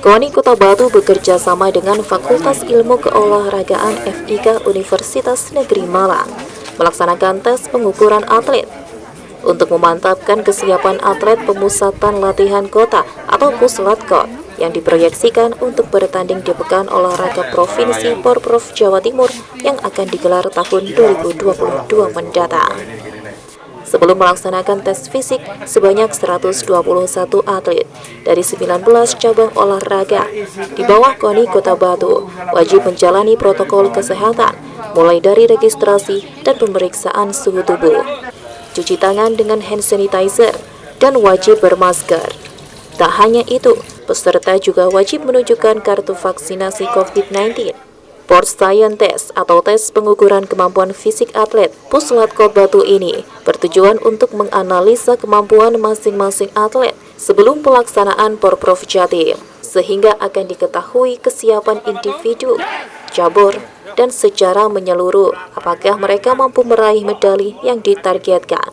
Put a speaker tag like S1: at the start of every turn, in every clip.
S1: KONI Kota Batu bekerja sama dengan Fakultas Ilmu Keolahragaan FIK Universitas Negeri Malang melaksanakan tes pengukuran atlet untuk memantapkan kesiapan atlet pemusatan latihan kota atau Puslatkot yang diproyeksikan untuk bertanding di Pekan Olahraga Provinsi Porprov Jawa Timur yang akan digelar tahun 2022 mendatang. Sebelum melaksanakan tes fisik, sebanyak 121 atlet dari 19 cabang olahraga di bawah KONI Kota Batu wajib menjalani protokol kesehatan, mulai dari registrasi dan pemeriksaan suhu tubuh, cuci tangan dengan hand sanitizer, dan wajib bermasker. Tak hanya itu, peserta juga wajib menunjukkan kartu vaksinasi COVID-19. Sports Science Test atau tes pengukuran kemampuan fisik atlet Puslatkot Batu ini bertujuan untuk menganalisa kemampuan masing-masing atlet sebelum pelaksanaan Porprov Jatim, sehingga akan diketahui kesiapan individu, cabur, dan secara menyeluruh apakah mereka mampu meraih medali yang ditargetkan.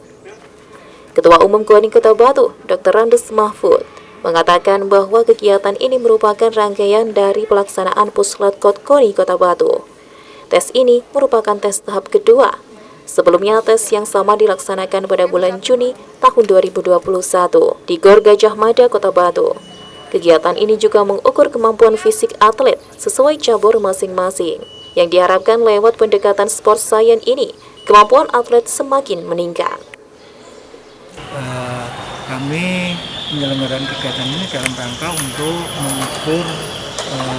S1: Ketua Umum KONI Kota Batu, Dr. Randes Mahfud, mengatakan bahwa kegiatan ini merupakan rangkaian dari pelaksanaan Puslatkot KONI Kota Batu. Tes ini merupakan tes tahap kedua. Sebelumnya tes yang sama dilaksanakan pada bulan Juni tahun 2021 di Gor Gajah Mada Kota Batu. Kegiatan ini juga mengukur kemampuan fisik atlet sesuai cabur masing-masing. Yang diharapkan lewat pendekatan sports science ini, kemampuan atlet semakin meningkat.
S2: Kami penyelenggaraan kegiatan ini dalam rangka untuk mengukur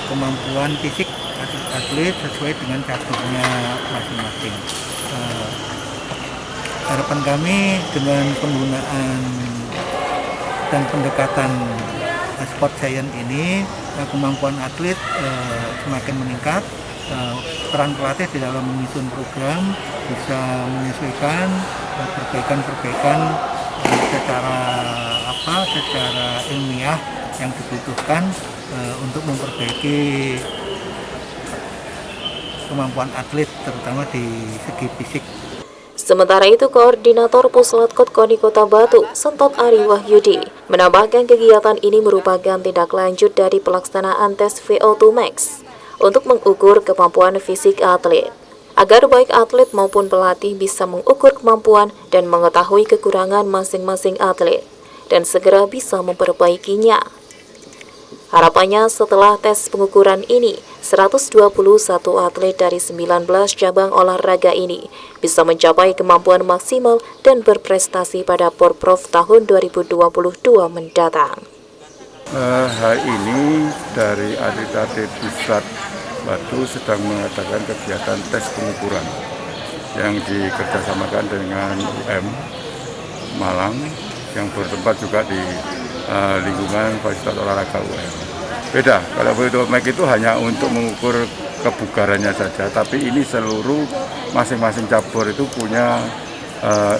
S2: kemampuan fisik atlet sesuai dengan caburnya masing-masing. Harapan kami dengan penggunaan dan pendekatan sport science ini, kemampuan atlet semakin meningkat. Peran pelatih di dalam menyusun program bisa menyesuaikan perbaikan-perbaikan secara ilmiah yang dibutuhkan untuk memperbaiki kemampuan atlet terutama di segi fisik.
S1: Sementara itu, Koordinator Puslatkot KONI Kota Batu, Sentot Ari Wahyudi, menambahkan kegiatan ini merupakan tindak lanjut dari pelaksanaan tes VO2 Max untuk mengukur kemampuan fisik atlet, agar baik atlet maupun pelatih bisa mengukur kemampuan dan mengetahui kekurangan masing-masing atlet, dan segera bisa memperbaikinya. Harapannya setelah tes pengukuran ini, 121 atlet dari 19 cabang olahraga ini bisa mencapai kemampuan maksimal dan berprestasi pada Porprov tahun 2022 mendatang.
S3: Hari ini dari atlet-atlet Pusat Batu sedang mengadakan kegiatan tes pengukuran yang dikerjasamakan dengan UM Malang yang bertempat juga di lingkungan fasilitas olahraga UM. Beda, kalau VO2 Max itu hanya untuk mengukur kebugarannya saja, tapi ini seluruh masing-masing cabur itu punya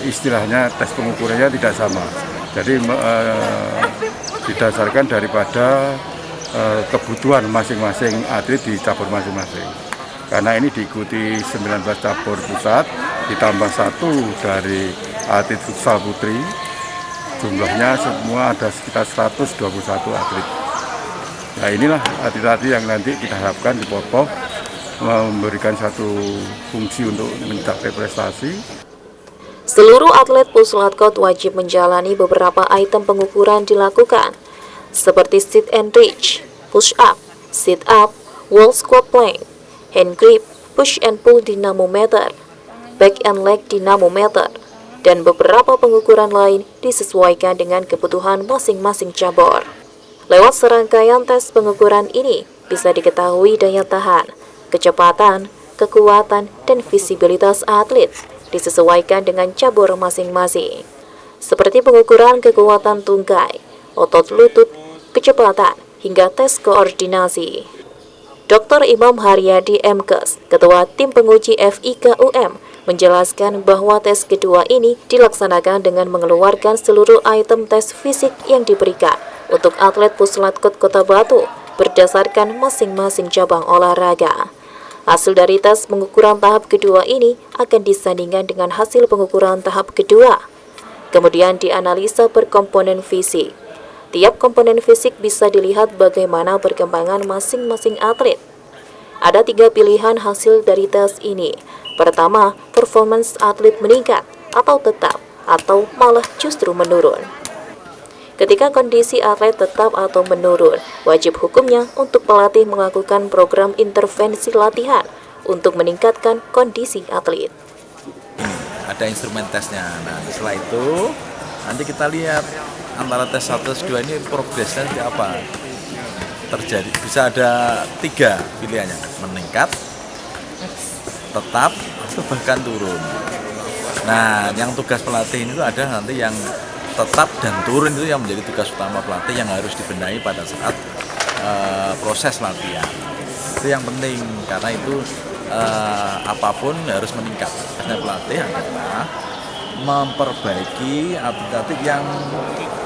S3: istilahnya tes pengukurannya tidak sama. Jadi didasarkan daripada kebutuhan masing-masing atlet di cabur masing-masing. Karena ini diikuti 19 cabur pusat, ditambah 1 dari atlet futsal putri, jumlahnya semua ada sekitar 121 atlet. Nah inilah atlet-atlet yang nanti kita harapkan di Porprov memberikan satu fungsi untuk mencapai prestasi.
S1: Seluruh atlet Puslatkot wajib menjalani beberapa item pengukuran dilakukan, seperti sit and reach, push up, sit up, wall squat plank, hand grip, push and pull dinamometer, back and leg dinamometer, dan beberapa pengukuran lain disesuaikan dengan kebutuhan masing-masing cabur. Lewat serangkaian tes pengukuran ini bisa diketahui daya tahan, kecepatan, kekuatan, dan visibilitas atlet disesuaikan dengan cabur masing-masing, seperti pengukuran kekuatan tungkai, otot lutut, kecepatan, hingga tes koordinasi. Dr. Imam Haryadi MKes, Ketua Tim Penguji FIK UM, menjelaskan bahwa tes kedua ini dilaksanakan dengan mengeluarkan seluruh item tes fisik yang diberikan untuk atlet Puslatkot Kota Batu berdasarkan masing-masing cabang olahraga. Hasil dari tes pengukuran tahap kedua ini akan disandingkan dengan hasil pengukuran tahap kedua. Kemudian dianalisa per komponen fisik. Tiap komponen fisik bisa dilihat bagaimana perkembangan masing-masing atlet. Ada 3 pilihan hasil dari tes ini. Pertama, performance atlet meningkat atau tetap, atau malah justru menurun. Ketika kondisi atlet tetap atau menurun, wajib hukumnya untuk pelatih melakukan program intervensi latihan untuk meningkatkan kondisi atlet.
S4: Ada instrumen tesnya. Nah, setelah itu nanti kita lihat antara tes 1 tes 2 ini progresnya seperti apa. Terjadi bisa ada 3 pilihannya, meningkat, tetap, atau bahkan turun. Nah, yang tugas pelatih itu ada nanti yang tetap dan turun itu yang menjadi tugas utama pelatih yang harus dibenahi pada saat proses latihan. Itu yang penting karena itu apapun harus meningkat. Karena pelatih adalah memperbaiki atlet yang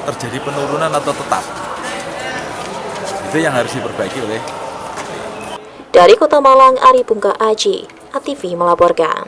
S4: terjadi penurunan atau tetap. Itu yang harus diperbaiki oleh.
S1: Dari Kota Malang, Ari Pungka Aji, ATV melaporkan.